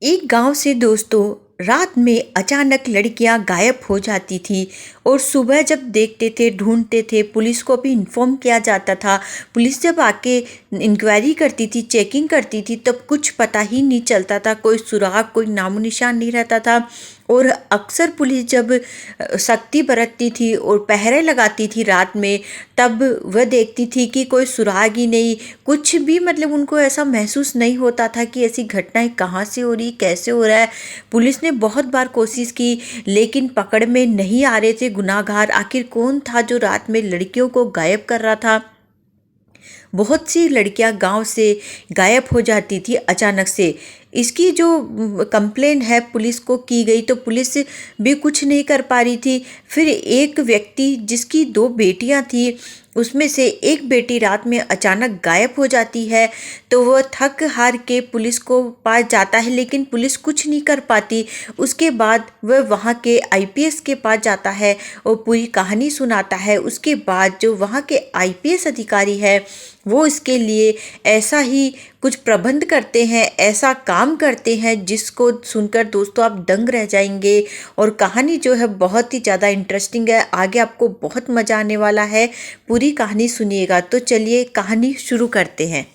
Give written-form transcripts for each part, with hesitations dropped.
एक गांव से दोस्तों रात में अचानक लड़कियां गायब हो जाती थी और सुबह जब देखते थे ढूंढते थे पुलिस को भी इन्फॉर्म किया जाता था। पुलिस जब आके इंक्वायरी करती थी चेकिंग करती थी तब कुछ पता ही नहीं चलता था, कोई सुराग कोई नामो निशान नहीं रहता था। और अक्सर पुलिस जब सख्ती बरतती थी और पहरे लगाती थी रात में, तब वह देखती थी कि कोई सुराग ही नहीं, कुछ भी मतलब उनको ऐसा महसूस नहीं होता था कि ऐसी घटनाएं कहाँ से हो रही कैसे हो रहा है। पुलिस ने बहुत बार कोशिश की लेकिन पकड़ में नहीं आ रहे थे गुनाहगार। आखिर कौन था जो रात में लड़कियों को गायब कर रहा था। बहुत सी लड़कियां गांव से गायब हो जाती थी अचानक से। इसकी जो कंप्लेन है पुलिस को की गई तो पुलिस भी कुछ नहीं कर पा रही थी। फिर एक व्यक्ति जिसकी दो बेटियां थी, उसमें से एक बेटी रात में अचानक गायब हो जाती है, तो वह थक हार के पुलिस को पास जाता है लेकिन पुलिस कुछ नहीं कर पाती। उसके बाद वह वहाँ के आईपीएस के पास जाता है और पूरी कहानी सुनाता है। उसके बाद जो वहाँ के आईपीएस अधिकारी है वो इसके लिए ऐसा ही कुछ प्रबंध करते हैं, ऐसा काम करते हैं जिसको सुनकर दोस्तों आप दंग रह जाएंगे। और कहानी जो है बहुत ही ज़्यादा इंटरेस्टिंग है, आगे आपको बहुत मज़ा आने वाला है। पूरी कहानी सुनिएगा। तो चलिए कहानी शुरू करते हैं।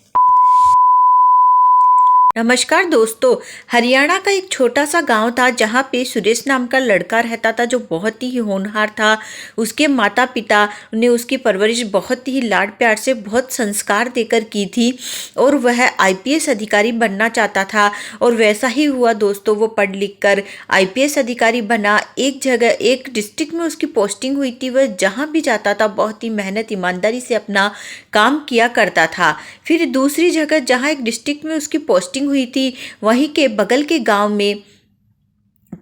नमस्कार दोस्तों, हरियाणा का एक छोटा सा गांव था जहां पे सुरेश नाम का लड़का रहता था जो बहुत ही होनहार था। उसके माता पिता ने उसकी परवरिश बहुत ही लाड प्यार से बहुत संस्कार देकर की थी और वह आईपीएस अधिकारी बनना चाहता था। और वैसा ही हुआ दोस्तों, वो पढ़ लिख कर आईपीएस अधिकारी बना। एक जगह एक डिस्ट्रिक्ट में उसकी पोस्टिंग हुई थी। वह जहाँ भी जाता था बहुत ही मेहनत ईमानदारी से अपना काम किया करता था। फिर दूसरी जगह जहाँ एक डिस्ट्रिक्ट में उसकी पोस्टिंग हुई थी, वहीं के बगल के गांव में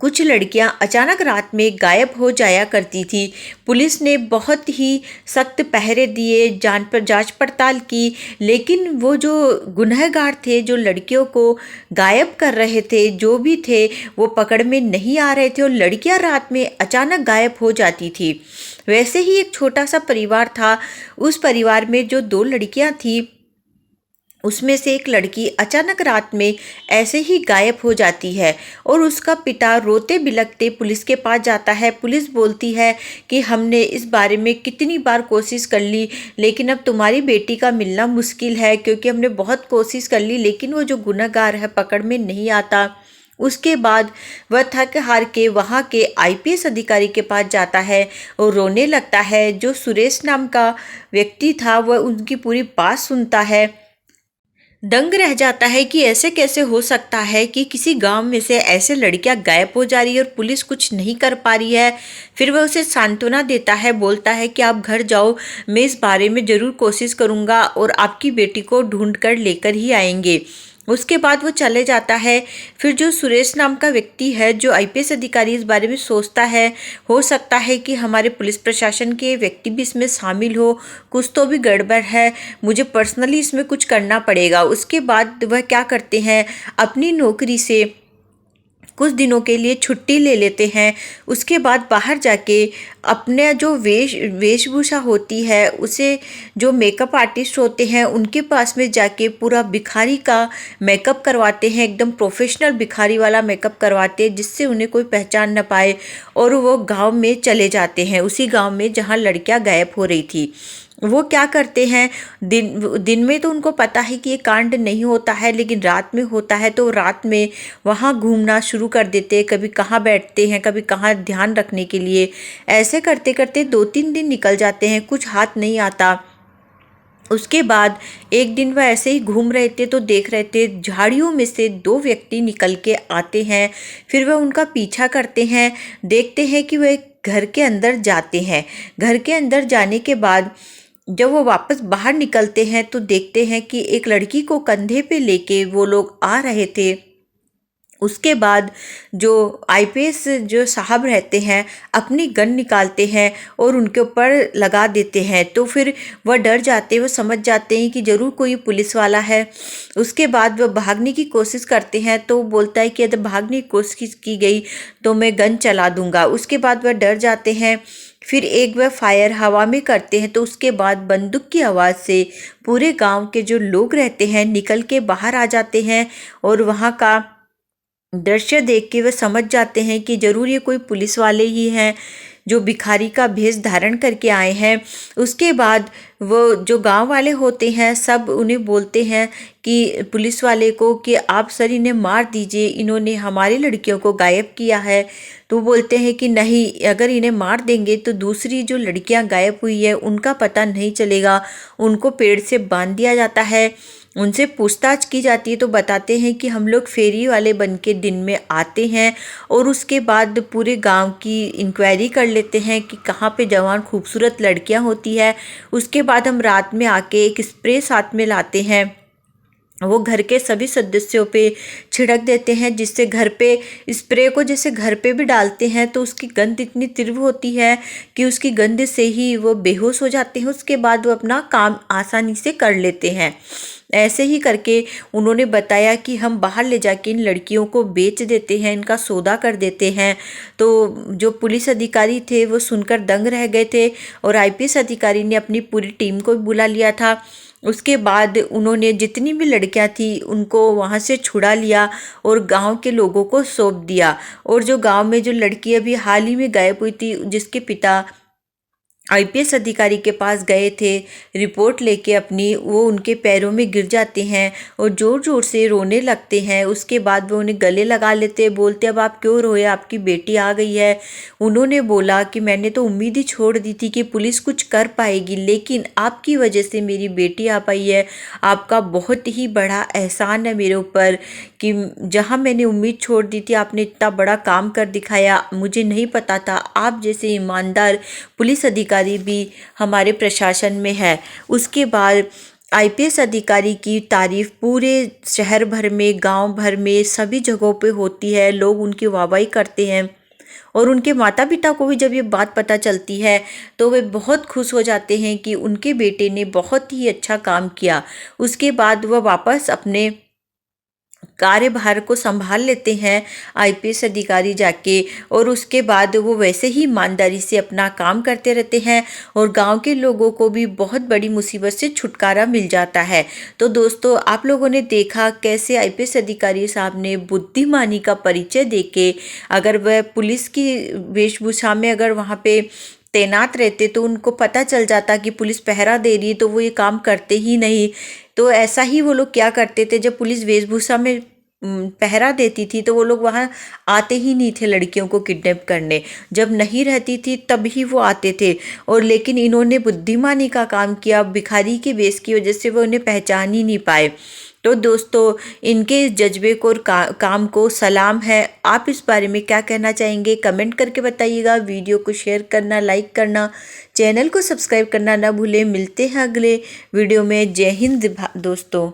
कुछ लड़कियां अचानक रात में गायब हो जाया करती थी। पुलिस ने बहुत ही सख्त पहरे दिए, जांच पड़ताल की, लेकिन वो जो गुनहगार थे जो लड़कियों को गायब कर रहे थे जो भी थे वो पकड़ में नहीं आ रहे थे और लड़कियां रात में अचानक गायब हो जाती थी। वैसे ही एक छोटा सा परिवार था। उस परिवार में जो दो लड़कियां थी उसमें से एक लड़की अचानक रात में ऐसे ही गायब हो जाती है और उसका पिता रोते बिलखते पुलिस के पास जाता है। पुलिस बोलती है कि हमने इस बारे में कितनी बार कोशिश कर ली लेकिन अब तुम्हारी बेटी का मिलना मुश्किल है, क्योंकि हमने बहुत कोशिश कर ली लेकिन वो जो गुनहगार है पकड़ में नहीं आता। उसके बाद वह थक हार के वहाँ के आईपीएस अधिकारी के पास जाता है और रोने लगता है। जो सुरेश नाम का व्यक्ति था वह उनकी पूरी बात सुनता है, दंग रह जाता है कि ऐसे कैसे हो सकता है कि किसी गांव में से ऐसे लड़कियां गायब हो जा रही है और पुलिस कुछ नहीं कर पा रही है। फिर वह उसे सांत्वना देता है, बोलता है कि आप घर जाओ, मैं इस बारे में ज़रूर कोशिश करूंगा और आपकी बेटी को ढूंढ कर लेकर ही आएंगे। उसके बाद वो चले जाता है। फिर जो सुरेश नाम का व्यक्ति है जो आईपीएस अधिकारी, इस बारे में सोचता है हो सकता है कि हमारे पुलिस प्रशासन के व्यक्ति भी इसमें शामिल हो, कुछ तो भी गड़बड़ है, मुझे पर्सनली इसमें कुछ करना पड़ेगा। उसके बाद वह क्या करते हैं, अपनी नौकरी से कुछ दिनों के लिए छुट्टी ले लेते हैं। उसके बाद बाहर जाके अपने जो वेशभूषा होती है उसे जो मेकअप आर्टिस्ट होते हैं उनके पास में जाके पूरा भिखारी का मेकअप करवाते हैं, एकदम प्रोफेशनल भिखारी वाला मेकअप करवाते हैं जिससे उन्हें कोई पहचान न पाए। और वो गांव में चले जाते हैं, उसी गांव में जहां लड़कियां गायब हो रही थी। वो क्या करते हैं, दिन में तो उनको पता है कि ये कांड नहीं होता है लेकिन रात में होता है, तो रात में वहाँ घूमना शुरू कर देते हैं। कभी कहाँ बैठते हैं कभी कहाँ ध्यान रखने के लिए। ऐसे करते करते 2-3 दिन निकल जाते हैं, कुछ हाथ नहीं आता। उसके बाद एक दिन वह ऐसे ही घूम रहे थे तो देख रहे थे झाड़ियों में से दो व्यक्ति निकल के आते हैं। फिर वह उनका पीछा करते हैं, देखते हैं कि वह घर के अंदर जाते हैं। घर के अंदर जाने के बाद जब वो वापस बाहर निकलते हैं तो देखते हैं कि एक लड़की को कंधे पे लेके वो लोग आ रहे थे। उसके बाद जो आईपीएस जो साहब रहते हैं अपनी गन निकालते हैं और उनके ऊपर लगा देते हैं। तो फिर वह डर जाते हैं, वो समझ जाते हैं कि ज़रूर कोई पुलिस वाला है। उसके बाद वह भागने की कोशिश करते हैं तो वो बोलता है कि अगर भागने की कोशिश की गई तो मैं गन चला दूंगा। उसके बाद वह डर जाते हैं। फिर एक वह फायर हवा में करते हैं तो उसके बाद बंदूक की आवाज़ से पूरे गांव के जो लोग रहते हैं निकल के बाहर आ जाते हैं और वहाँ का दृश्य देख के वे समझ जाते हैं कि जरूर ये कोई पुलिस वाले ही हैं जो भिखारी का भेष धारण करके आए हैं। उसके बाद वो जो गांव वाले होते हैं सब उन्हें बोलते हैं कि पुलिस वाले को कि आप सर इन्हें मार दीजिए, इन्होंने हमारी लड़कियों को गायब किया है। तो वो बोलते हैं कि नहीं, अगर इन्हें मार देंगे तो दूसरी जो लड़कियां गायब हुई है उनका पता नहीं चलेगा। उनको पेड़ से बांध दिया जाता है, उनसे पूछताछ की जाती है तो बताते हैं कि हम लोग फेरी वाले बन के दिन में आते हैं और उसके बाद पूरे गांव की इंक्वायरी कर लेते हैं कि कहाँ पे जवान खूबसूरत लड़कियां होती है। उसके बाद हम रात में आके एक स्प्रे साथ में लाते हैं, वो घर के सभी सदस्यों पे छिड़क देते हैं, जिससे घर पे स्प्रे को जैसे घर पे भी डालते हैं तो उसकी गंध इतनी तीव्र होती है कि उसकी गंध से ही वो बेहोश हो जाते हैं। उसके बाद वो अपना काम आसानी से कर लेते हैं। ऐसे ही करके उन्होंने बताया कि हम बाहर ले जाके इन लड़कियों को बेच देते हैं, इनका सौदा कर देते हैं। तो जो पुलिस अधिकारी थे वो सुनकर दंग रह गए थे और आईपीएस अधिकारी ने अपनी पूरी टीम को बुला लिया था। उसके बाद उन्होंने जितनी भी लड़कियां थी उनको वहां से छुड़ा लिया और गांव के लोगों को सौंप दिया। और जो गांव में जो लड़की अभी हाल ही में गायब हुई थी, जिसके पिता आईपीएस अधिकारी के पास गए थे रिपोर्ट लेके अपनी, वो उनके पैरों में गिर जाते हैं और ज़ोर ज़ोर से रोने लगते हैं। उसके बाद वो उन्हें गले लगा लेते, बोलते अब आप क्यों रोए, आपकी बेटी आ गई है। उन्होंने बोला कि मैंने तो उम्मीद ही छोड़ दी थी कि पुलिस कुछ कर पाएगी, लेकिन आपकी वजह से मेरी बेटी आ पाई है। आपका बहुत ही बड़ा एहसान है मेरे ऊपर कि जहाँ मैंने उम्मीद छोड़ दी थी आपने इतना बड़ा काम कर दिखाया। मुझे नहीं पता था आप जैसे ईमानदार पुलिस अधिकारी भी हमारे प्रशासन में है। उसके बाद आईपीएस अधिकारी की तारीफ पूरे शहर भर में, गांव भर में, सभी जगहों पे होती है। लोग उनकी वाहवाही करते हैं और उनके माता पिता को भी जब ये बात पता चलती है तो वे बहुत खुश हो जाते हैं कि उनके बेटे ने बहुत ही अच्छा काम किया। उसके बाद वह वापस अपने कार्यभार को संभाल लेते हैं आईपीएस अधिकारी जाके, और उसके बाद वो वैसे ही ईमानदारी से अपना काम करते रहते हैं और गांव के लोगों को भी बहुत बड़ी मुसीबत से छुटकारा मिल जाता है। तो दोस्तों, आप लोगों ने देखा कैसे आईपीएस अधिकारी साहब ने बुद्धिमानी का परिचय देके, अगर वह पुलिस की वेशभूषा में अगर वहाँ पे तैनात रहते तो उनको पता चल जाता कि पुलिस पहरा दे रही है, तो वो ये काम करते ही नहीं। तो ऐसा ही वो लोग क्या करते थे, जब पुलिस वेशभूषा में पहरा देती थी तो वो लोग वहाँ आते ही नहीं थे लड़कियों को किडनैप करने। जब नहीं रहती थी तब ही वो आते थे। और लेकिन इन्होंने बुद्धिमानी का काम किया, भिखारी के वेश की वजह से वो उन्हें पहचान ही नहीं पाए। तो दोस्तों, इनके जज्बे को और काम को सलाम है। आप इस बारे में क्या कहना चाहेंगे, कमेंट करके बताइएगा। वीडियो को शेयर करना, लाइक करना, चैनल को सब्सक्राइब करना ना भूलें। मिलते हैं अगले वीडियो में। जय हिंद दोस्तों।